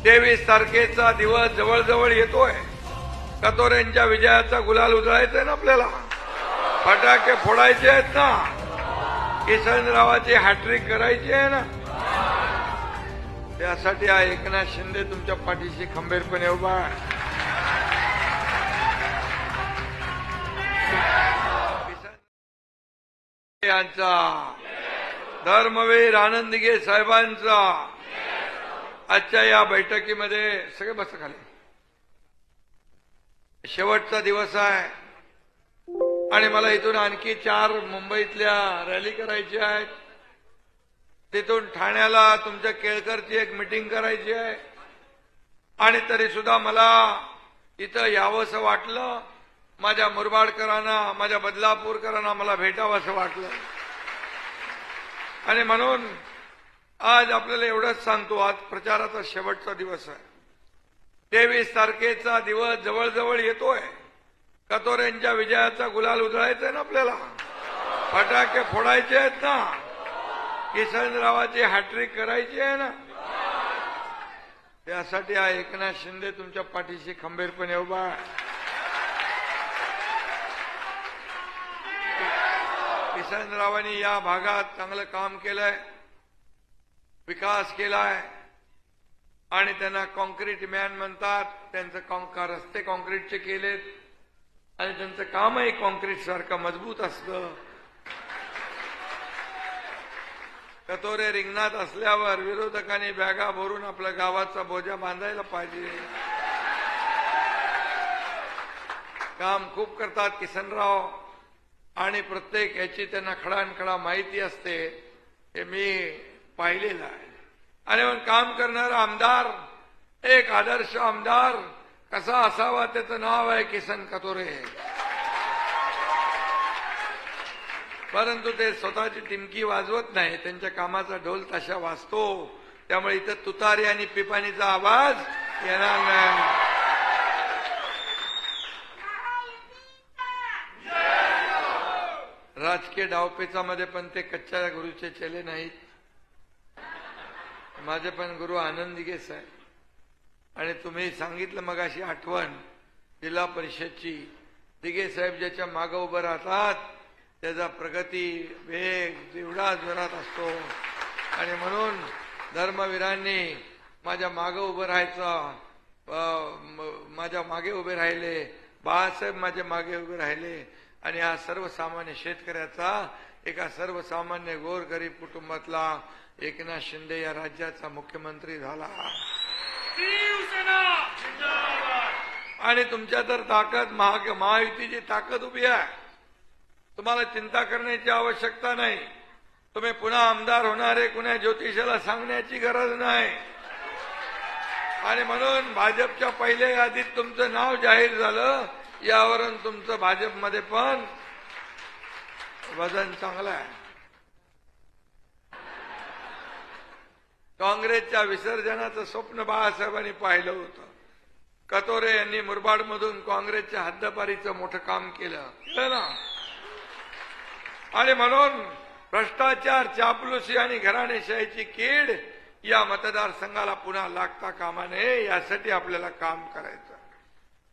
23 तारखेचा दिवस जवळ येतोय. कतोरेंच्या विजयाचा गुलाल उधळायचा आहे ना आपल्याला. फटाके फोडायचे आहेत ना. किसनरावाची हॅट्रिक करायची आहे ना. त्यासाठी हा एकनाथ शिंदे तुमच्या पाठीशी खंबीरपणे उभा आहे. यांचा धर्मवीर आनंद दिघे साहेबांचा आजच्या या बैठकीमध्ये सगळे बस खाली. शेवटचा दिवस आहे आणि मला इथून आणखी 4 मुंबईतल्या रॅली करायची आहेत. तिथून ठाण्याला तुमच्या केळकरची एक मिटिंग करायची आहे. आणि तरी सुद्धा मला इथं यावंसं वाटलं. माझ्या मुरबाडकरांना, माझ्या बदलापूरकरांना मला भेटावंसं वाटलं. आणि म्हणून आज आपल्याला एवढंच सांगतो, आज प्रचाराचा शेवटचा दिवस आहे. 23 तारखेचा दिवस जवळ येतोय. कतोरेंच्या विजयाचा गुलाल उधळायचा आहे ना आपल्याला. फटाके फोडायचे आहेत ना. किसनरावाची हॅट्रिक करायची आहे ना. त्यासाठी हा एकनाथ शिंदे तुमच्या पाठीशी खंबीरपणे उभा आहे. किसनरावांनी या भागात चांगलं काम केलंय, विकास केलाय आणि त्यांना कॉन्क्रीट मॅन म्हणतात. त्यांचं रस्ते कॉन्क्रीटचे केलेत आणि त्यांचं कामही कॉन्क्रीट सारखं मजबूत असतं. कतोरे रिंगणात असल्यावर विरोधकांनी बॅगा भरून आपल्या गावाचा बोजा बांधायला पाहिजे. काम खूप करतात किसनराव आणि प्रत्येक याची त्यांना खडानखडा माहिती असते. हे मी पाहिलेलं आहे. आणि मग काम करणारा आमदार, एक आदर्श आमदार कसा असावा त्याचं नाव आहे किसन कतोरे. परंतु ते स्वतःची टिमकी वाजवत नाही, त्यांच्या कामाचा ढोल ताशा वाजतो. त्यामुळे इथं तुतारी आणि पिपाणीचा आवाज येणार नाही. राजकीय डावपेचामध्ये पण ते कच्च्या गुरुचे चेले नाहीत. माझे पण गुरु आनंद दिघे साहेब. आणि तुम्ही सांगितलं मगाशी आठवण जिल्हा परिषदची. दिघे साहेब ज्याच्या मागे उभं राहतात त्याचा प्रगती वेग एवढा जोरात असतो. आणि म्हणून धर्मवीरांनी माझ्या मागे उभं राहायचं, माझ्या मागे उभे राहिले. बाळासाहेब माझ्या मागे उभे राहिले. आणि हा सर्वसामान्य शेतकऱ्याचा, एका सर्वसामान्य गोरगरीब कुटुंबातला एकनाथ शिंदे या राज्याचा मुख्यमंत्री झाला. आणि तुमच्या तर ताकद महायुतीची ताकद उभी आहे. तुम्हाला चिंता करण्याची आवश्यकता नाही. तुम्ही पुन्हा आमदार होणारे कुणा ज्योतिषाला सांगण्याची गरज नाही. आणि म्हणून भाजपच्या पहिल्या यादीत तुमचं नाव जाहीर झालं. यावरून तुमचं भाजपमध्ये पण वजन चांगलं आहे. काँग्रेसच्या विसर्जनाचं स्वप्न बाळासाहेबांनी पाहिलं होतं. कतोरे यांनी मुरबाडमधून काँग्रेसच्या हद्दपारीचं मोठं काम केलं ना. आणि म्हणून भ्रष्टाचार, चापलुसी आणि घराणेशाहीची कीड या मतदारसंघाला पुन्हा लागता कामा नये, यासाठी आपल्याला काम करायचं.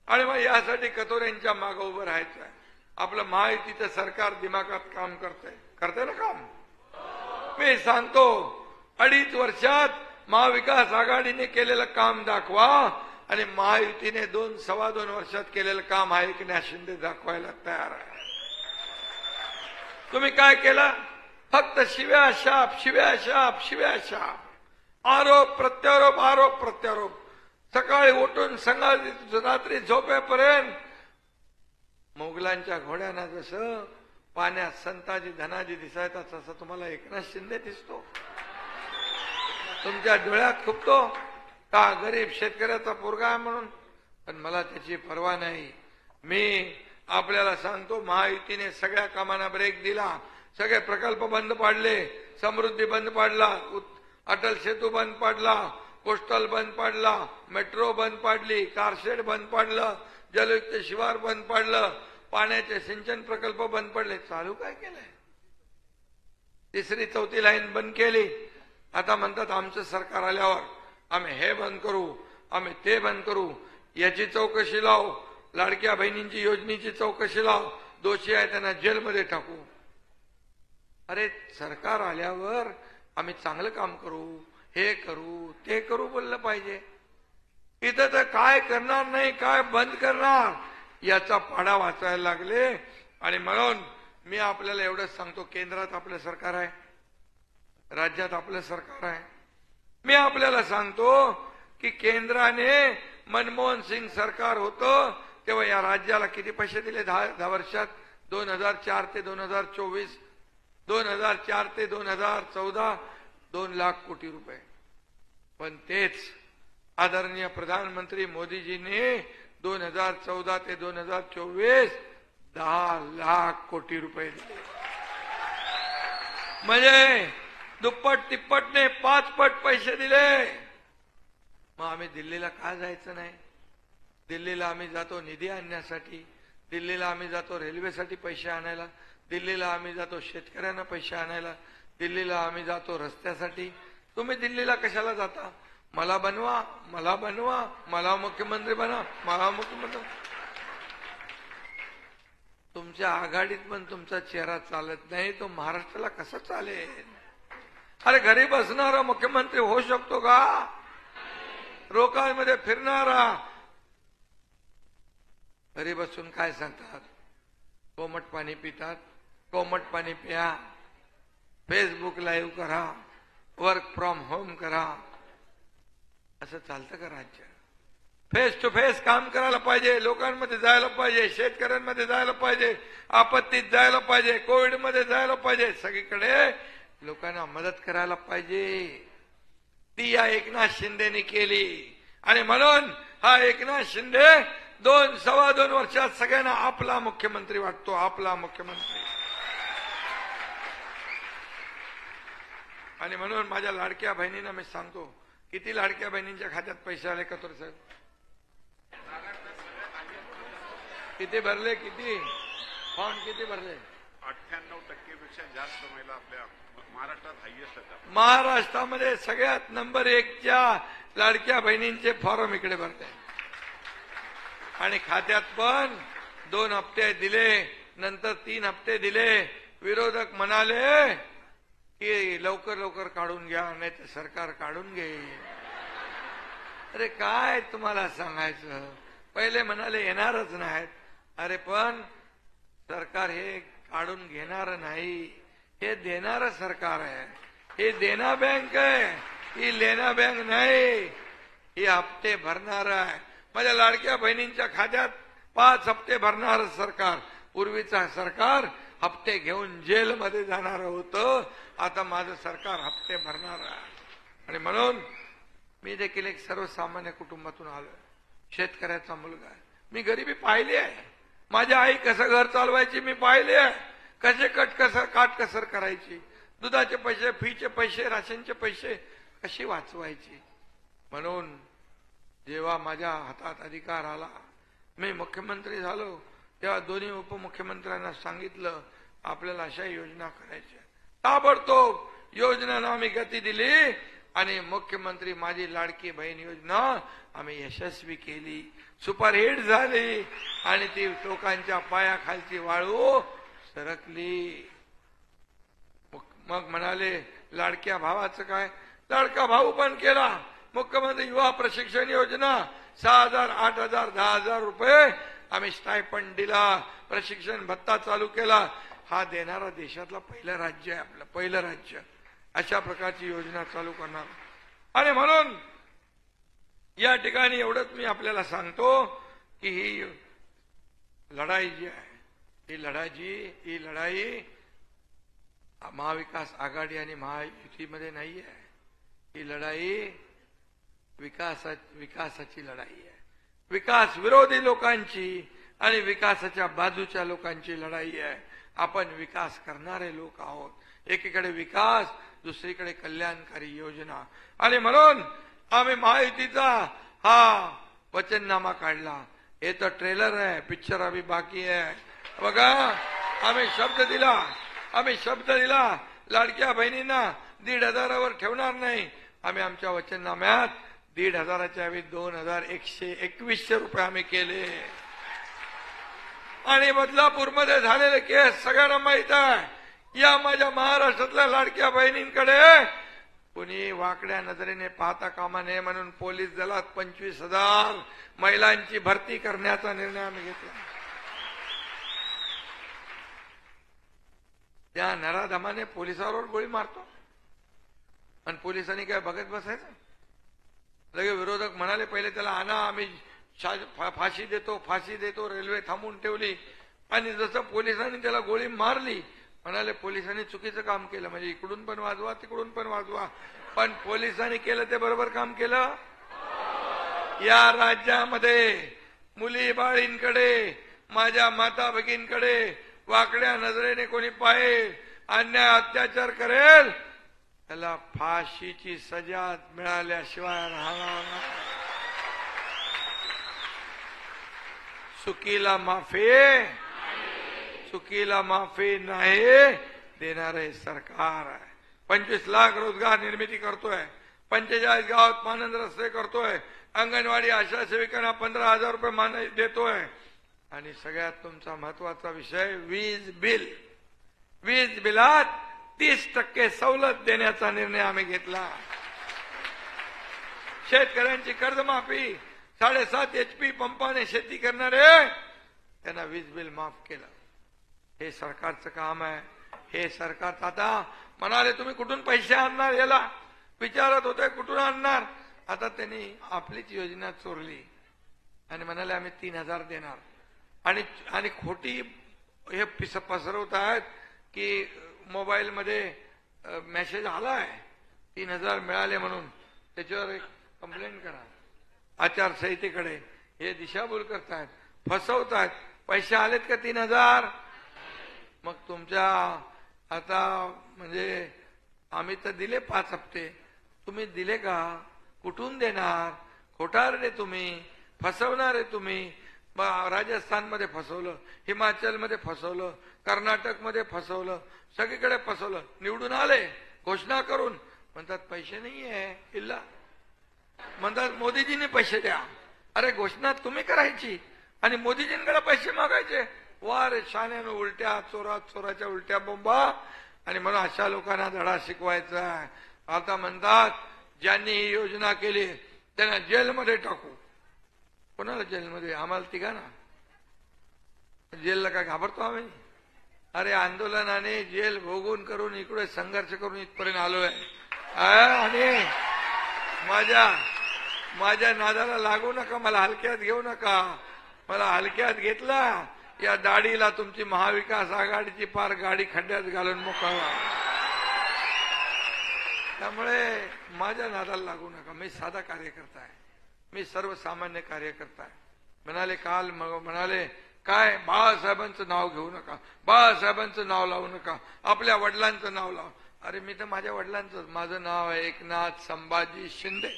आणि मग यासाठी कतोरेंच्या मागे उभं राहायचं आहे. आपलं महायुतीचं सरकार दिमागात काम करतंय ना काम. मी सांगतो 2.5 वर्षात महाविकास आघाडीने केलेलं काम दाखवा आणि महायुतीने 2-2.25 वर्षात केलेलं काम हा एकनाथ शिंदे दाखवायला तयार आहे. तुम्ही काय केलं? फक्त शिव्या शाप, शिव्या शाप, शिव्या शाप, आरोप प्रत्यारोप, आरोप प्रत्यारोप. सकाळी उठून रात्री झोपेपर्यंत मोगलांच्या घोड्यांना जसं पाण्यात संताजी धनाजी दिसायचा तसं तुम्हाला एकनाथ शिंदे दिसतो. तुमच्या डोळ्यात खुपतो का गरीब शेतकऱ्याचा पोरगा आहे म्हणून. पण मला त्याची पर्वा नाही. मी आपल्याला सांगतो, महायुतीने सगळ्या कामांना ब्रेक दिला. सगळे प्रकल्प बंद पाडले. समृद्धी बंद पाडला, अटल सेतू बंद पाडला, कोस्टल बंद पाडला, मेट्रो बंद पाडली, कारशेड बंद पाडलं, जलयुक्त शिवार बंद पाडलं, पाण्याचे सिंचन प्रकल्प बंद पडले. चालू काय केलंय? 3री 4थी लाईन बंद केली. आता म्हणतात आमचं सरकार आल्यावर आम्ही हे बंद करू, आम्ही ते बंद करू, याची चौकशी लाव, लाडक्या बहिणींची योजनेची चौकशी लाव, दोषी आहे त्यांना जेलमध्ये टाकू. अरे सरकार आल्यावर आम्ही चांगलं काम करू, हे करू ते करू बोललं पाहिजे. इथं तर काय करणार नाही, काय बंद करणार याचा पाढा वाचायला लागले. आणि म्हणून मी आपल्याला एवढंच सांगतो, केंद्रात आपलं सरकार आहे, राज्यात आपलं सरकार आहे. मी आपल्याला सांगतो की केंद्राने मनमोहन सिंग सरकार होतं तेव्हा या राज्याला किती पैसे दिले 10 वर्षात? 2004 ते 2024, 2004 ते 2014 2 लाख कोटी रुपये. पण तेच आदरणीय प्रधानमंत्री मोदीजींनी 2014 ते 2024 10 लाख कोटी रुपये दिले. म्हणजे दुप्पट तिप्पटने 5 पट पैसे दिले. मग आम्ही दिल्लीला का जायचं नाही? दिल्लीला आम्ही जातो निधी आणण्यासाठी, दिल्लीला आम्ही जातो रेल्वेसाठी पैसे आणायला, दिल्लीला आम्ही जातो शेतकऱ्यांना पैसे आणायला, दिल्लीला आम्ही जातो रस्त्यासाठी. तुम्ही दिल्लीला कशाला जाता? मला बनवा, मला बनवा, मला मुख्यमंत्री बना, मला मुख्यमंत्री. तुमच्या आघाडीत पण तुमचा चेहरा चालत नाही, तो महाराष्ट्राला कसा चालेल? अरे घरी बसणारा मुख्यमंत्री होऊ शकतो का? रोकांमध्ये फिरणारा घरी बसून काय सांगतात? कोमट पाणी पितात. कोमट पाणी प्या, फेसबुक लाईव्ह करा, वर्क फ्रॉम होम करा. असं चालतं का राज्य? फेस टू फेस काम करायला पाहिजे, लोकांमध्ये जायला पाहिजे, शेतकऱ्यांमध्ये जायला पाहिजे, आपत्तीत जायला पाहिजे, कोविडमध्ये जायला पाहिजे, सगळीकडे लोकांना मदत करायला पाहिजे. ती या एकनाथ शिंदेने केली. आणि म्हणून हा एकनाथ शिंदे 2-2.25 वर्षात सगळ्यांना आपला मुख्यमंत्री वाटतो, आपला मुख्यमंत्री. आणि म्हणून माझ्या लाडक्या बहिणींना मी सांगतो, किती लाडक्या बहिणींच्या खात्यात पैसे आले कतोर साहेब? किती भरले? किती फॉर्म किती भरले? 98% जास्त महिला आपल्या महाराष्ट्रात हायएस्ट आहेत. महाराष्ट्रामध्ये सगळ्यात नंबर 1च्या लाडक्या बहिणींचे फॉर्म इकडे भरते. आणि खात्यात पण 2 हप्ते दिले, नंतर 3 हप्ते दिले. विरोधक म्हणाले की लवकर लवकर काढून घ्या, नाही तर सरकार काढून घेईल. अरे काय तुम्हाला सांगायचं? पहिले म्हणाले येणारच नाहीत. अरे पण सरकार हे काढून घेणार नाही, हे देणारं सरकार आहे. हे देना बँक आहे, ही लेना बँक नाही. ही हप्ते भरणार आहे. माझ्या लाडक्या बहिणींच्या खात्यात 5 हप्ते भरणार सरकार. पूर्वीचा सरकार हप्ते घेऊन जेलमध्ये जाणार होतं, आता माझं सरकार हप्ते भरणार आहे. आणि म्हणून मी देखील एक सर्वसामान्य कुटुंबातून आलोय, शेतकऱ्याचा मुलगा आहे. मी गरिबी पाहिली आहे. माझी आई कसं घर चालवायची मी पाहिले आहे, कसे काटकसर करायची, दुधाचे पैसे, फीचे पैसे, राशनचे पैसे कशी वाचवायची. म्हणून जेव्हा माझ्या हातात अधिकार आला, मी मुख्यमंत्री झालो, तेव्हा दोन्ही उपमुख्यमंत्र्यांना सांगितलं आपल्याला अशा योजना करायच्या. ताबडतोब योजनांना आम्ही गती दिली आणि मुख्यमंत्री माझी लाडकी बहीण योजना आम्ही यशस्वी केली, सुपरहिट झाली आणि ती लोकांच्या पायाखालची वाळू सरकली. मग म्हणाले लाडक्या भावाचं काय? लाडका भाऊ पण केला. मुख्यमंत्री युवा प्रशिक्षण योजना 6,000, 8,000, 10,000 रुपये आम्ही स्टायपंड दिला, प्रशिक्षण भत्ता चालू केला. हा देणारा देशातला पहिलं राज्य आहे, आपलं पहिलं राज्य अशा प्रकारची योजना चालू करणार. आणि म्हणून या ठिकाणी एवढंच मी आपल्याला सांगतो की ही लढाई जी आहे, ही लढाई महाविकास आघाडी आणि महायुतीमध्ये नाही आहे. ही लढाई विकासाची लढाई आहे. विकास विरोधी लोकांची आणि विकासाच्या बाजूच्या लोकांची लढाई आहे. आपण विकास करणारे लोक आहोत. एकीकडे विकास, दुसरीकडे कल्याणकारी योजना. आणि म्हणून आम्ही महायुतीचा हा वचननामा काढला. हे तर ट्रेलर आहे, पिक्चर अभी बाकी आहे. बघा, आम्ही शब्द दिला लाडक्या बहिणींना 1,500वर ठेवणार नाही. आम्ही आमच्या वचननाम्यात 1,500च्या ऐवजी 2,121 रुपये आम्ही केले. आणि बदलापूरमध्ये झालेले केस सगळ्यांना माहित आहे. या माझ्या महाराष्ट्रातल्या लाडक्या बहिणींकडे कुणी वाकड्या नजरेने पाहता कामा नये म्हणून पोलीस दलात 25,000 महिलांची भरती करण्याचा निर्णय आम्ही घेतला. त्या नराधमाने पोलिसावर गोळी मारतो आणि पोलिसांनी काय बघत बसायचं. लगे विरोधक म्हणाले पहिले त्याला आणा, आम्ही फाशी देतो. रेल्वे थांबवून ठेवली आणि जसं पोलिसांनी त्याला गोळी मारली म्हणाले पोलिसांनी चुकीचं काम केलं, म्हणजे इकडून पण वाजवा तिकडून पण वाजवा, पण पोलिसांनी केलं ते बरोबर काम केलं. या राज्यामध्ये मुली बाळींकडे, माझ्या माता भगिनींकडे वाकड्या नजरेने कोणी पाहिल, अन्याय अत्याचार करेल त्याला फाशीची सजा मिळाल्याशिवाय राहणार नाही. चुकीला माफी नाही देणारे सरकार आहे. 25 लाख रोजगार निर्मिती करतोय, 45 गावात मानंद रस्ते करतोय, अंगणवाडी आशा सेविकांना 15,000 रुपये मान देतोय. आणि सगळ्यात तुमचा महत्वाचा विषय वीज बिल. वीज बिलात 30% सवलत देण्याचा निर्णय आम्ही घेतला. शेतकऱ्यांची कर्जमाफी, 7.5 HP पंपाने शेती करणारे त्यांना वीज बिल माफ केलं. हे सरकारचं काम आहे. हे सरकार आता म्हणाले तुम्ही कुठून पैसे आणणार, याला विचारत होते कुठून आणणार. आता त्यांनी आपलीच योजना चोरली आणि म्हणाले आम्ही 3,000 देणार. आणि खोटी हे पसरवत आहेत की मोबाईलमध्ये मेसेज आलाय 3,000 मिळाले म्हणून, त्याच्यावर एक कंप्लेंट करा आचारसंहितेकडे. हे दिशाभूल करतायत, फसवतायत. पैसे आलेत का 3,000? मग तुमच्या आता म्हणजे आम्ही तर दिले 5 हप्ते, तुम्ही दिले का? कुठून देणार? खोटारडे तुम्ही, फसवणारे तुम्ही. राजस्थानमध्ये फसवलं, हिमाचलमध्ये फसवलं, कर्नाटकमध्ये फसवलं, सगळीकडे फसवलं. निवडून आले घोषणा करून म्हणतात पैसे नाहीये, किल्ला म्हणतात मोदीजींनी पैसे द्या. अरे घोषणा तुम्ही करायची आणि मोदीजींकडे पैसे मागायचे. वार शाण्यानं उलट्या चोराच्या उलट्या बोंबा. आणि म्हणून अशा लोकांना धडा शिकवायचा आहे. आता म्हणतात ज्यांनी ही योजना केली त्यांना जेलमध्ये टाकू. कोणाला जेलमध्ये? आम्हाला तिघांना. जेलला काय घाबरतो आम्ही? अरे आंदोलनाने जेल भोगून करून इकडे संघर्ष करून इथपर्यंत आलोय. आणि माझ्या नादाला लागू नका, मला हलक्यात घेऊ नका. मला हलक्यात घेतला या दाढीला तुमची महाविकास आघाडीची पार गाडी खड्ड्यात घालून मोकळवा. त्यामुळे माझ्या नादाला लागू नका. मी साधा कार्यकर्ता आहे, मी सर्वसामान्य कार्यकर्ता आहे. म्हणाले काय बाळासाहेबांचं नाव घेऊ नका, बाळासाहेबांचं नाव लावू नका, आपल्या वडिलांचं नाव लाव. अरे मी तर माझ्या वडिलांचं, माझं नाव आहे एकनाथ संभाजी शिंदे.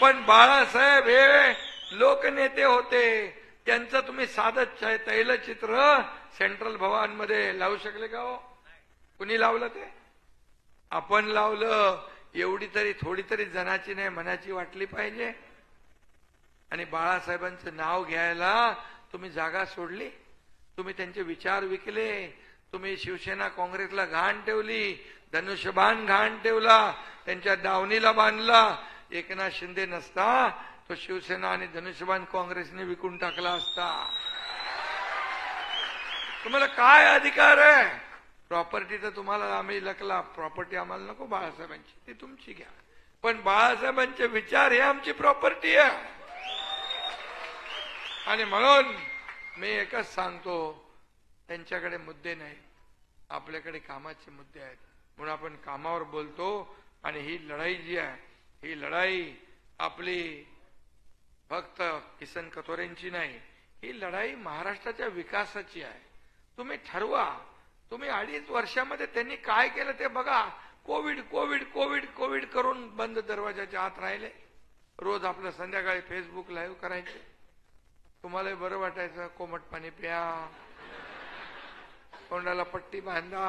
पण बाळासाहेब हे लोकनेते होते, त्यांचं तुम्ही साधं तैलचित्र सेंट्रल भवनमध्ये लावू शकले का हो? कुणी लावलं ते? आपण लावलं. एवढी तरी थोडी तरी जनाची नाही मनाची वाटली पाहिजे. आणि बाळासाहेबांचं नाव घ्यायला तुम्ही जागा सोडली, तुम्ही त्यांचे विचार विकले, तुम्ही शिवसेना काँग्रेसला घाण ठेवली, धनुष्यबाण घाण ठेवला, त्यांच्या दावणीला बांधला. एकनाथ शिंदे नसता तो शिवसेना आणि धनुष्यबाण काँग्रेसने विकून टाकला असता. तुम्हाला काय अधिकार आहे? प्रॉपर्टी तर तुम्हाला आम्ही लकला, प्रॉपर्टी आम्हाला नको बाळासाहेबांची, ती तुमची घ्या. पण बाळासाहेबांचे विचार हे आमची प्रॉपर्टी आहे. आणि म्हणून मी एकच सांगतो, त्यांच्याकडे मुद्दे नाहीत, आपल्याकडे कामाचे मुद्दे आहेत. म्हणून आपण कामावर बोलतो. आणि ही लढाई जी आहे, ही लढाई आपली फक्त किसन कथोरेंची नाही, ही लढाई महाराष्ट्राच्या विकासाची आहे. तुम्ही ठरवा. तुम्ही 2.5 वर्षामध्ये त्यांनी काय केलं ते बघा. कोविड करून बंद दरवाजाच्या आत राहिले. रोज आपलं संध्याकाळी फेसबुक लाईव्ह करायचे. तुम्हाला बरं वाटायचं. कोमट पाणी प्या, तोंडाला पट्टी बांधा,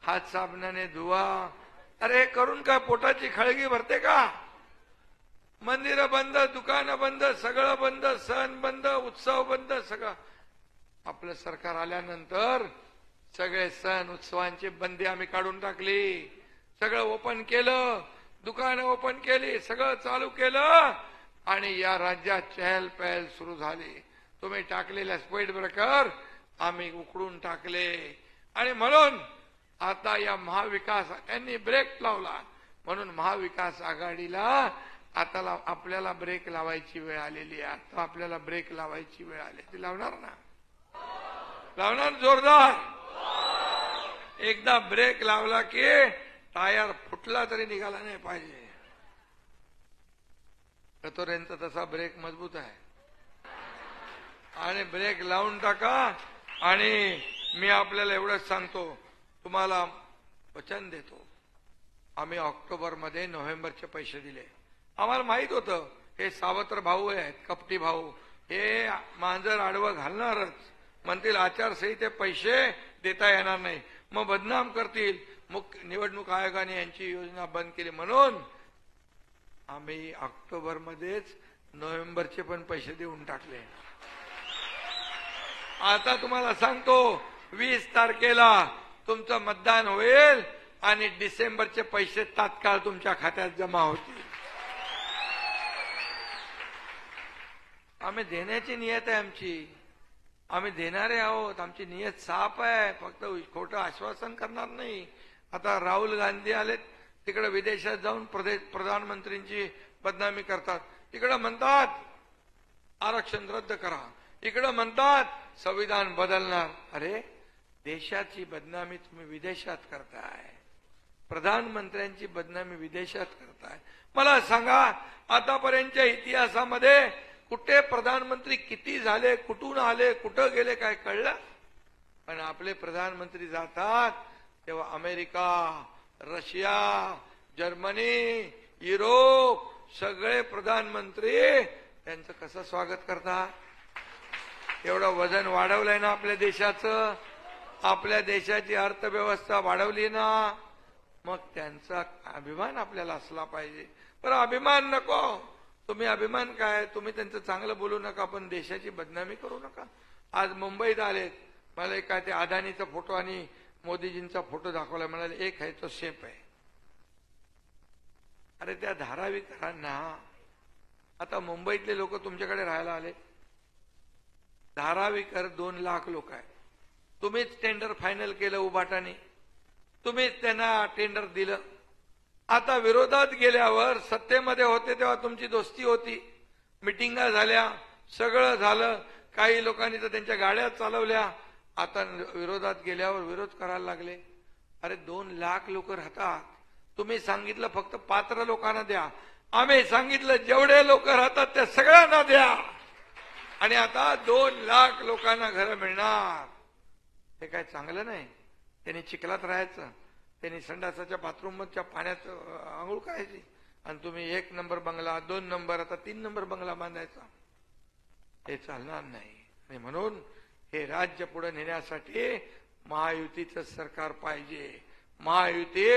हात साबणाने धुवा. अरे करून काय पोटाची खळगी भरते का? मंदिरं बंद, दुकानं बंद, सगळं बंद, सण बंद, उत्सव बंद, सगळं. आपलं सरकार आल्यानंतर सगळे सण उत्सवांची बंदी आम्ही काढून टाकली, सगळं ओपन केलं, दुकानं ओपन केली, सगळं चालू केलं आणि या राज्यात चहल पहल सुरू झाली. तुम्ही टाकलेल्या स्पीड ब्रेकर आम्ही उकडून टाकले आणि म्हणून आता या महाविकास यांनी ब्रेक लावला. म्हणून महाविकास आघाडीला आता आपल्याला ब्रेक लावायची वेळ आलेली आहे. आता आपल्याला ब्रेक लावायची वेळ आली. ती लावणार ना? लावणार जोरदार. एकदा ब्रेक लावला की टायर फुटला तरी निघाला नाही पाहिजे. कतोरेंचा तसा ब्रेक मजबूत आहे आणि ब्रेक लावून टाका. आणि मी आपल्याला एवढंच सांगतो, तुम्हाला वचन देतो, आम्ही ऑक्टोबरमध्ये नोव्हेंबरचे पैसे दिले. आम्हाला माहित होतं हे सावत्र भाऊ आहेत, कपटी भाऊ, हे मांजर आडवं घालणारच. म्हणतील आचारसंहिते पैसे देता येणार नाही, मग बदनाम करतील. निवडणूक आयोगाने यांची योजना बंद केली. म्हणून आम्ही ऑक्टोबरमध्येच नोव्हेंबरचे पण पैसे देऊन टाकले. आता तुम्हाला सांगतो 20 तारखेला तुमचं मतदान होईल आणि डिसेंबरचे पैसे तात्काळ तुमच्या खात्यात जमा होतील. आम्ही देण्याची नियत आहे आमची, आम्ही देणारे आहोत. आमची नियत साफ आहे, फक्त खोटं आश्वासन करणार नाही. आता राहुल गांधी आलेत तिकडे विदेशात जाऊन प्रधानमंत्रींची बदनामी करतात. तिकडे म्हणतात आरक्षण रद्द करा, इकडे म्हणतात संविधान बदलणार. अरे देशाची बदनामी तुम्ही विदेशात करताय, प्रधानमंत्र्यांची बदनामी विदेशात करताय. मला सांगा आतापर्यंतच्या इतिहासामध्ये कुठे प्रधानमंत्री किती झाले, कुठून आले, कुठं गेले, काय कळलं? पण आपले प्रधानमंत्री जातात तेव्हा अमेरिका, रशिया, जर्मनी, युरोप सगळे प्रधानमंत्री त्यांचं कसं स्वागत करतात. एवढं वजन वाढवलंय ना आपल्या देशाचं, आपल्या देशाची अर्थव्यवस्था वाढवली ना, मग त्यांचा अभिमान आपल्याला असला पाहिजे. पण अभिमान नको. तुम्ही अभिमान काय, तुम्ही त्यांचं चांगलं बोलू नका पण देशाची बदनामी करू नका. आज मुंबईत आलेत, मला काय ते अदानीचा फोटो आणि मोदीजींचा फोटो दाखवला, म्हणाले एक आहे तो सेफ आहे. अरे त्या धारावीकरांना, आता मुंबईतले लोक तुमच्याकडे राहायला आले, धारावीकर 2 लाख लोक आहेत. तुम्हीच टेंडर फायनल केलं उबाटाने, तुम्हीच त्यांना टेंडर दिलं. आता विरोधात गेल्यावर सत्तेमध्ये होते तेव्हा तुमची दोस्ती होती, मिटिंगा झाल्या, सगळं झालं, काही लोकांनी तर त्यांच्या गाड्या चालवल्या. आता विरोधात गेल्यावर विरोध करायला लागले. अरे 2 लाख लोक राहतात, तुम्ही सांगितलं फक्त पात्र लोकांना द्या, आम्ही सांगितलं जेवढे लोक राहतात त्या सगळ्यांना द्या. आणि आता 2 लाख लोकांना घरं मिळणार. हे काय चांगलं नाही. त्यांनी चिखलात राहायचं, त्यांनी संडासाच्या बाथरूमच्या पाण्यात आंघोळ करायची आणि तुम्ही 1 नंबर बंगला, 2 नंबर, आता 3 नंबर बंगला बांधायचा. हे चालणार नाही. आणि म्हणून हे राज्य पुढे नेण्यासाठी महायुतीचं सरकार पाहिजे. महायुती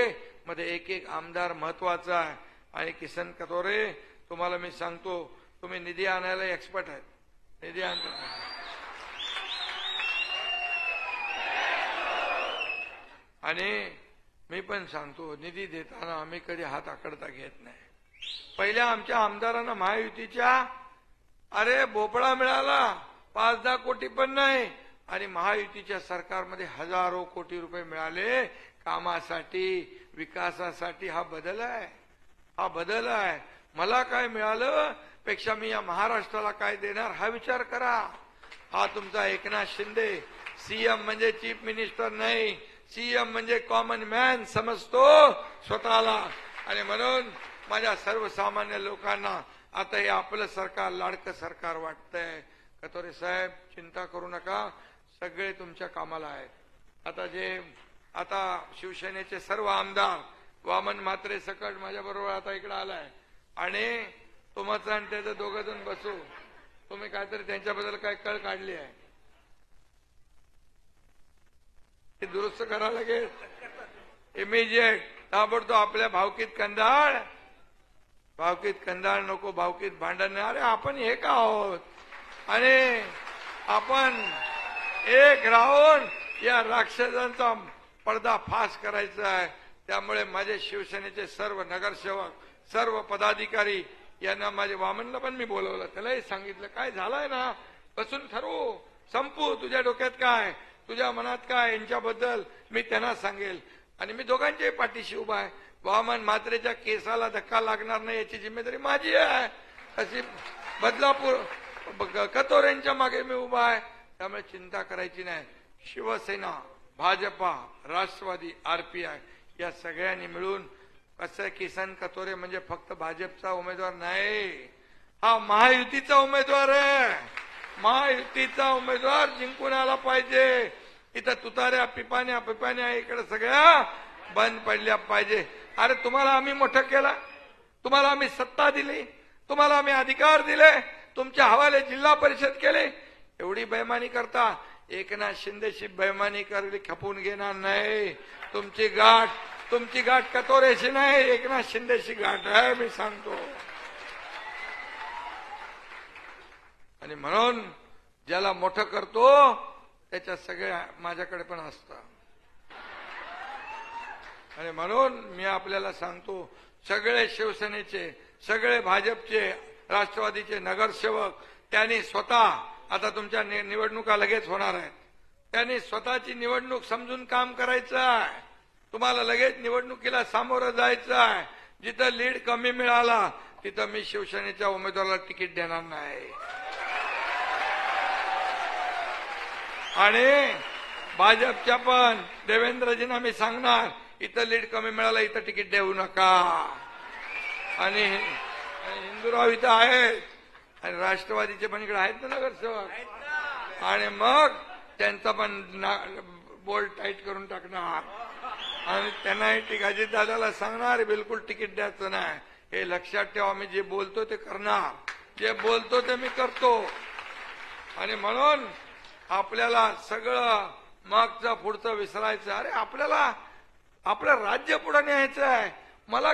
मध्ये एक आमदार महत्वाचा आहे. आणि किसन कथोरे तुम्हाला मी सांगतो, तुम्ही निधी आणायला एक्सपर्ट आहेत, निधी आणतात. आणि मी पण सांगतो निधी देताना आम्ही कधी हात आकडता घेत नाही. पहिल्या आमच्या आमदारांना महायुतीच्या अरे भोपळा मिळाला, 5-10 कोटी पण नाही. आणि महायुतीच्या सरकारमध्ये हजारो कोटी रुपये मिळाले कामासाठी, विकासासाठी. हा बदल आहे, हा बदल आहे. मला काय मिळालं पेक्षा मी या महाराष्ट्राला काय देणार हा विचार करा. हा तुमचा एकनाथ शिंदे सीएम म्हणजे चीफ मिनिस्टर नाही, सीएम म्हणजे कॉमन मॅन समजतो स्वतःला. आणि म्हणून माझ्या सर्वसामान्य लोकांना आता हे आपलं सरकार लाडकं सरकार वाटतंय. कथोरे साहेब चिंता करू नका, सगळे तुमच्या कामाला आहेत. आता शिवसेनेचे सर्व आमदार, वामन म्हात्रे सकट माझ्या बरोबर आता इकडे आलाय. आणि तुम्हाला आणि त्याचं 2 जण बसू, तुम्ही काहीतरी त्यांच्याबद्दल काय कळ काढली आहे ते दुरुस्त करायला लागेल. इमिजिएट ताबडतोब आपल्या भावकीत कंधाळ भावकीत कंदाळ नको, भावकीत भांडण नाही. अरे आपण एक आहोत आणि आपण एक राहून या राक्षसांचा पडदा फास करायचा आहे. त्यामुळे माझे शिवसेनेचे सर्व नगरसेवक, सर्व पदाधिकारी यांना, माझे वामनला पण मी बोलवलं, त्यालाही सांगितलं काय झालंय ना, बसून ठरवू, संपू, तुझ्या डोक्यात काय, तुझ्या मनात काय, यांच्याबद्दल मी त्यांना सांगेल. आणि मी दोघांच्याही पाठीशी उभा आहे. वामन म्हात्रेच्या केसाला धक्का लागणार नाही याची जिम्मेदारी माझी आहे. अशी बदलापूर कतोरेंच्या मागे मी उभा आहे. त्यामुळे चिंता करायची नाही. शिवसेना, भाजपा, राष्ट्रवादी, आरपीआय या सगळ्यांनी मिळून, कसं किसन कतोरे म्हणजे फक्त भाजपचा उमेदवार नाही, हा महायुतीचा उमेदवार आहे. महायुतीचा उमेदवार जिंकून आला पाहिजे. इथं तुताऱ्या पिपाण्या इकडे सगळ्या बंद पडल्या पाहिजे. अरे तुम्हाला आम्ही मोठं केलं, तुम्हाला आम्ही सत्ता दिली, तुम्हाला आम्ही अधिकार दिले, तुमच्या हवाले जिल्हा परिषद केले. एवढी बेईमानी करता, एकनाथ शिंदेशी बेईमानी करली खपून घेणार नाही. तुमची गाठ कतोरेशी नाही, एकनाथ शिंदेशी गाठ आहे, मी सांगतो. आणि म्हणून ज्याला मोठं करतो त्याच्या सगळ्या माझ्याकडे पण असतं. आणि म्हणून मी आपल्याला सांगतो, सगळे शिवसेनेचे, सगळे भाजपचे, राष्ट्रवादीचे नगरसेवक त्यांनी स्वतः, आता तुमच्या निवडणुका लगेच होणार आहेत, त्यांनी स्वतःची निवडणूक समजून काम करायचं आहे. तुम्हाला लगेच निवडणुकीला सामोरं जायचं आहे. जिथं लीड कमी मिळाला तिथं मी शिवसेनेच्या उमेदवाराला तिकीट देणार नाही. आणि भाजपच्या पण देवेंद्रजींना मी सांगणार, इथं लीड कमी मिळाला इथं तिकीट देऊ नका. आणि हिंदूराव इथं आहेत आणि राष्ट्रवादीचे पण इकडे आहेत ना नगरसेवक, आणि मग त्यांचा पण बोल्ट टाईट करून टाकणार आणि त्यांनाही अजित दादाला सांगणार बिलकुल तिकीट द्यायचं नाही. हे लक्षात ठेवा, मी जे बोलतो ते करणार, जे बोलतो ते मी करतो. आणि म्हणून आपल्याला सगळं मागचं पुढचं विसरायचं. अरे आपल्याला आपलं राज्य पुढे न्यायचं आहे. मला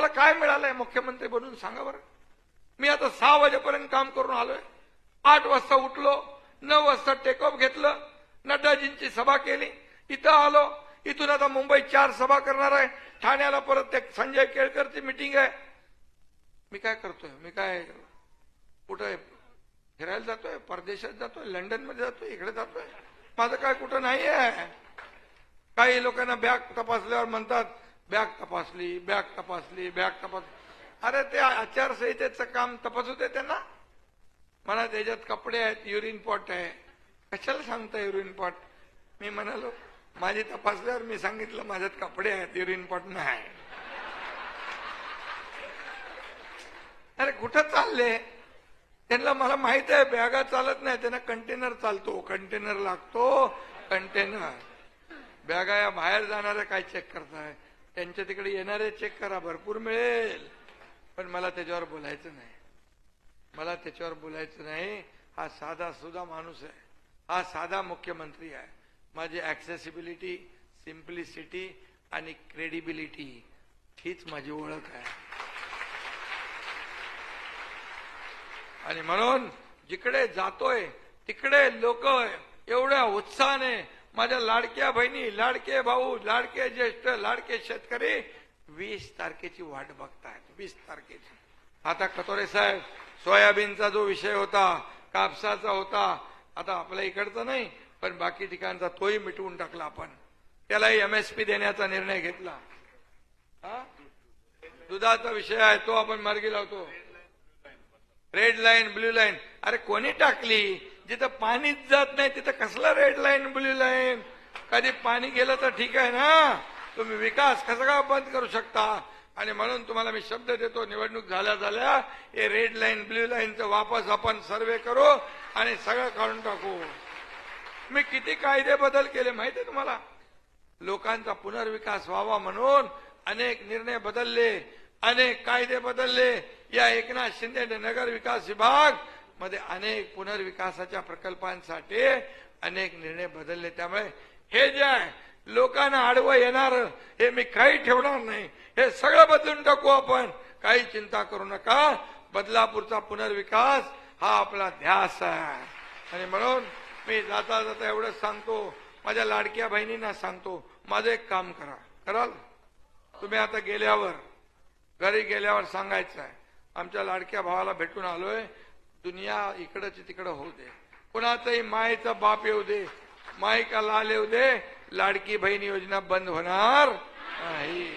काय मिळालंय मुख्यमंत्री बनून सांगा बरं. मी आता 6 वाजेपर्यंत काम करून आलोय. 8 वाजता उठलो, 9 वाजता टेक ऑफ घेतलं, नड्डाजींची सभा केली, इथं आलो. इथून आता मुंबईत 4 सभा करणार आहे. ठाण्याला परत एक संजय केळकरची मिटिंग आहे. मी काय करतोय, मी काय कुठे फिरायला जातोय, परदेशात जातोय, लंडनमध्ये जातोय, इकडे जातोय, माझं काय कुठं नाही आहे. काही लोकांना बॅग तपासल्यावर म्हणतात बॅग तपासली. अरे ते आचारसंहितेचं काम तपासू दे त्यांना. म्हणा त्याच्यात कपडे आहेत, युरिन पॉट आहे, कशाला सांगता युरिन पॉट. मी म्हणालो माझी तपासल्यावर मी सांगितलं माझ्यात कपडे आहेत, युरिन पॉट नाही. अरे कुठं चालले त्यांना, मला माहित आहे बॅगा चालत नाही, त्यांना कंटेनर चालतो, कंटेनर लागतो, कंटेनर. बॅगा या बाहेर जाणाऱ्या काय चेक करताय, त्यांच्या तिकडे येणारे चेक करा, भरपूर मिळेल. पण मला त्याच्यावर बोलायचं नाही. हा साधा सुधा माणूस आहे, हा साधा मुख्यमंत्री आहे. माझी ऍक्सेसिबिलिटी, सिम्प्लिसिटी आणि क्रेडिबिलिटी हीच माझी ओळख आहे. आणि म्हणून जिकडे जातोय तिकडे लोक एवढ्या उत्साहाने, माझ्या लाडक्या बहिणी, लाडके भाऊ, लाडके ज्येष्ठ, लाडके शेतकरी 20 तारखेची वाट बघतायत. 20 तारखेची. आता कतोरे साहेब, सोयाबीनचा जो विषय होता, कापसाचा होता, आता आपल्या इकडचा नाही पण बाकी ठिकाणचा तोही मिटवून टाकला. आपण त्यालाही MSP देण्याचा निर्णय घेतला. दुधाचा विषय आहे तो आपण मार्गी लावतो. रेड लाईन, ब्ल्यू लाईन, अरे कोणी टाकली? जिथं पाणीच जात नाही तिथं कसला रेड लाईन, ब्ल्यू लाईन? कधी पाणी गेलं तर ठीक आहे ना, तुम्ही विकास कसा काय बंद करू शकता? आणि म्हणून तुम्हाला मी शब्द देतो, निवडणूक झाल्या हे रेड लाईन, ब्ल्यू लाईनचं वापस आपण सर्वे करू आणि सगळं काढून टाकू. मी किती कायदे बदल केले माहितीये तुम्हाला? लोकांचा पुनर्विकास व्हावा म्हणून अनेक निर्णय बदलले, अनेक कायदे बदलले. या एकनाथ शिंदे नगर विकास विभाग मध्ये अनेक पुनर्विकासाच्या प्रकल्पांसाठी अनेक निर्णय बदलले. त्यामुळे हे जे आहे लोकांना आडवं येणार हे मी काही ठेवणार नाही. हे सगळं बदलून टाकू आपण काही चिंता करू नका. बदलापूरचा पुनर्विकास हा आपला ध्यास आहे. आणि म्हणून मी जाता जाता एवढंच सांगतो, माझ्या लाडक्या बहिणींना सांगतो, माझं एक काम करा. कराल तुम्ही आता गेल्यावर, घरी गेल्यावर सांगायचं आहे, आमच्या लाडक्या भावाला भेटून आलोय. दुनिया इकडची तिकडं होऊ दे, कुणाचाही मायेचा बाप येऊ दे, माय का लाल येऊ दे, लाडकी बहीण योजना बंद होणार नाही.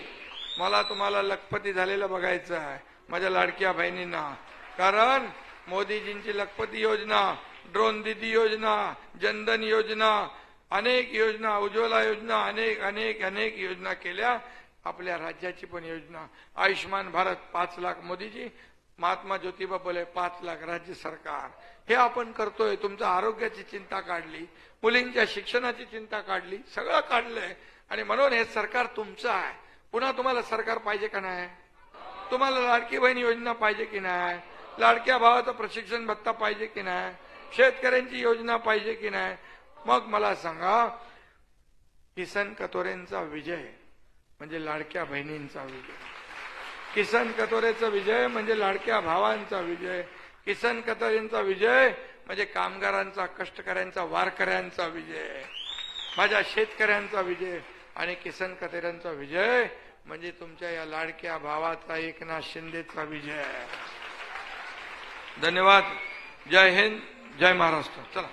मला तुम्हाला लखपती झालेलं बघायचं आहे माझ्या लाडक्या बहिणींना. कारण मोदीजींची लखपती योजना, ड्रोन दीदी योजना, जनधन योजना, अनेक योजना, उज्ज्वला योजना, अनेक अनेक अनेक योजना केल्या. आपल्या राज्याची पण योजना, आयुष्मान भारत 5 लाख मोदीजी, महात्मा ज्योतिबा फुले 5 लाख राज्य सरकार. हे आपण करतोय. तुमच्या आरोग्याची चिंता काढली, मुलींच्या शिक्षणाची चिंता काढली, सगळं काढलंय. आणि म्हणून हे सरकार तुमचं आहे. पुन्हा तुम्हाला सरकार पाहिजे का नाही? तुम्हाला लाडकी बहीण योजना पाहिजे की नाही? लाडक्या भावाचं प्रशिक्षण भत्ता पाहिजे की नाही? शेतकऱ्यांची योजना पाहिजे की नाही? मग मला सांगा, किसन कथोरेंचा विजय म्हणजे लाडक्या बहिणींचा विजय. किसन कथोरेचा विजय म्हणजे लाडक्या भावांचा विजय. किसन कथोरेंचा विजय म्हणजे कामगारांचा, कष्टकऱ्यांचा, वारकऱ्यांचा विजय, माझ्या शेतकऱ्यांचा विजय. आणि किसन कथोरेंचा विजय म्हणजे तुमच्या या लाडक्या भावाचा, एकनाथ शिंदेचा विजय. धन्यवाद. जय हिंद, जय महाराष्ट्र. चला.